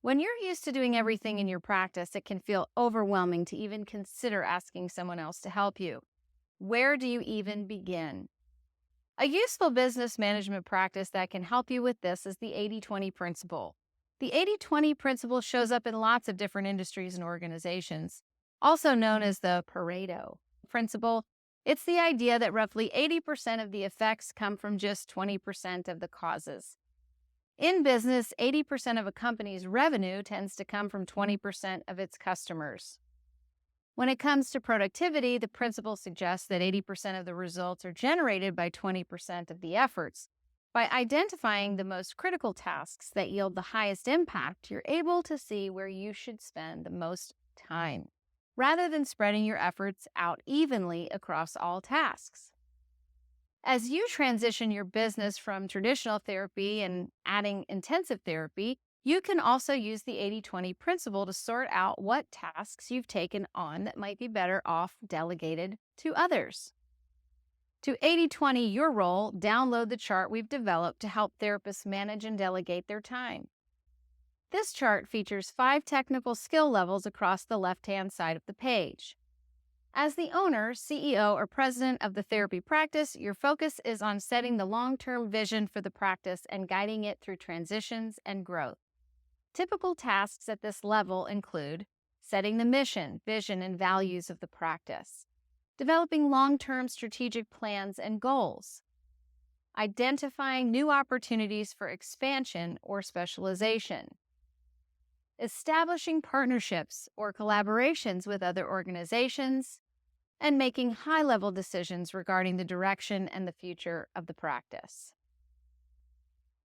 When you're used to doing everything in your practice, it can feel overwhelming to even consider asking someone else to help you. Where do you even begin? A useful business management practice that can help you with this is the 80/20 principle. The 80/20 principle shows up in lots of different industries and organizations, also known as the Pareto principle. It's the idea that roughly 80% of the effects come from just 20% of the causes. In business, 80% of a company's revenue tends to come from 20% of its customers. When it comes to productivity, the principle suggests that 80% of the results are generated by 20% of the efforts. By identifying the most critical tasks that yield the highest impact, you're able to see where you should spend the most time, rather than spreading your efforts out evenly across all tasks. As you transition your business from traditional therapy and adding intensive therapy, you can also use the 80/20 principle to sort out what tasks you've taken on that might be better off delegated to others. To 80/20 your role, download the chart we've developed to help therapists manage and delegate their time. This chart features 5 technical skill levels across the left-hand side of the page. As the owner, CEO, or president of the therapy practice, your focus is on setting the long-term vision for the practice and guiding it through transitions and growth. Typical tasks at this level include setting the mission, vision, and values of the practice, developing long-term strategic plans and goals, identifying new opportunities for expansion or specialization, establishing partnerships or collaborations with other organizations, and making high-level decisions regarding the direction and the future of the practice.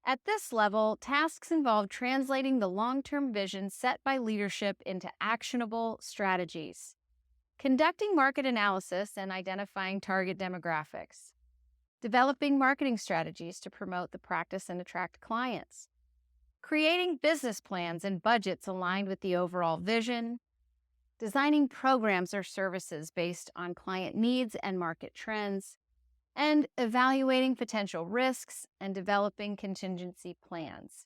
At this level, tasks involve translating the long-term vision set by leadership into actionable strategies, conducting market analysis and identifying target demographics, developing marketing strategies to promote the practice and attract clients, creating business plans and budgets aligned with the overall vision, designing programs or services based on client needs and market trends, and evaluating potential risks and developing contingency plans.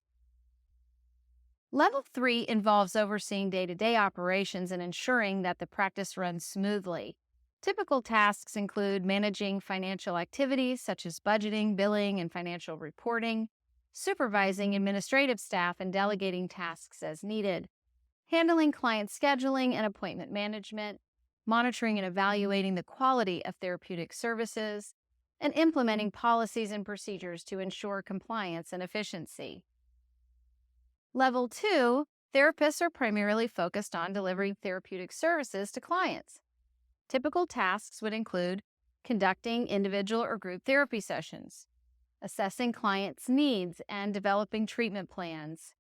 Level 3 involves overseeing day-to-day operations and ensuring that the practice runs smoothly. Typical tasks include managing financial activities such as budgeting, billing, and financial reporting, supervising administrative staff and delegating tasks as needed, handling client scheduling and appointment management, monitoring and evaluating the quality of therapeutic services, and implementing policies and procedures to ensure compliance and efficiency. Level 2, therapists are primarily focused on delivering therapeutic services to clients. Typical tasks would include conducting individual or group therapy sessions, assessing clients' needs and developing treatment plans,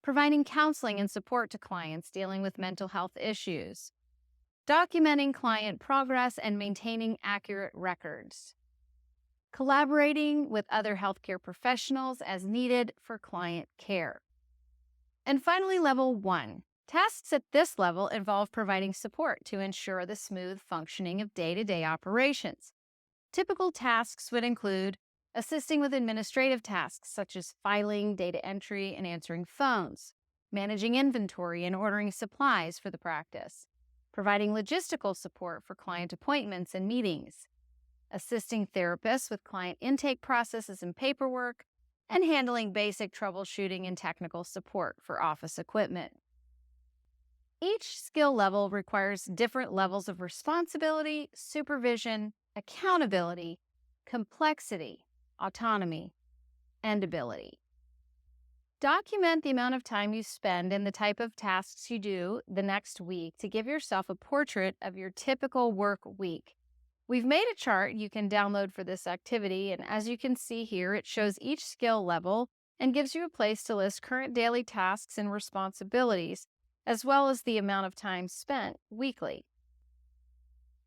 providing counseling and support to clients dealing with mental health issues, documenting client progress and maintaining accurate records, collaborating with other healthcare professionals as needed for client care. And finally, level 1. Tasks at this level involve providing support to ensure the smooth functioning of day-to-day operations. Typical tasks would include assisting with administrative tasks such as filing, data entry, and answering phones, managing inventory and ordering supplies for the practice, providing logistical support for client appointments and meetings, assisting therapists with client intake processes and paperwork, and handling basic troubleshooting and technical support for office equipment. Each skill level requires different levels of responsibility, supervision, accountability, complexity, autonomy, and ability. Document the amount of time you spend and the type of tasks you do the next week to give yourself a portrait of your typical work week. We've made a chart you can download for this activity, and as you can see here, it shows each skill level and gives you a place to list current daily tasks and responsibilities, as well as the amount of time spent weekly.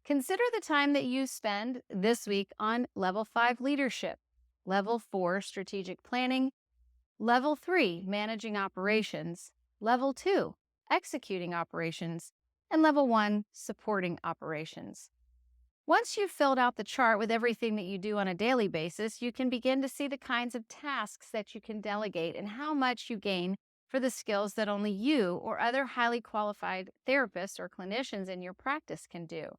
Consider the time that you spend this week on Level 5 leadership, Level 4 strategic planning, Level 3 managing operations, Level 2 executing operations, and Level 1 supporting operations. Once you've filled out the chart with everything that you do on a daily basis, you can begin to see the kinds of tasks that you can delegate and how much you gain for the skills that only you or other highly qualified therapists or clinicians in your practice can do.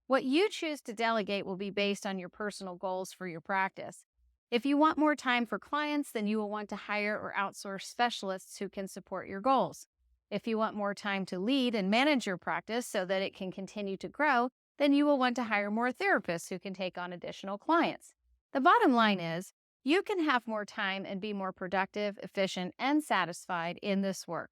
What you choose to delegate will be based on your personal goals for your practice. If you want more time for clients, then you will want to hire or outsource specialists who can support your goals. If you want more time to lead and manage your practice so that it can continue to grow, then you will want to hire more therapists who can take on additional clients. The bottom line is, you can have more time and be more productive, efficient, and satisfied in this work.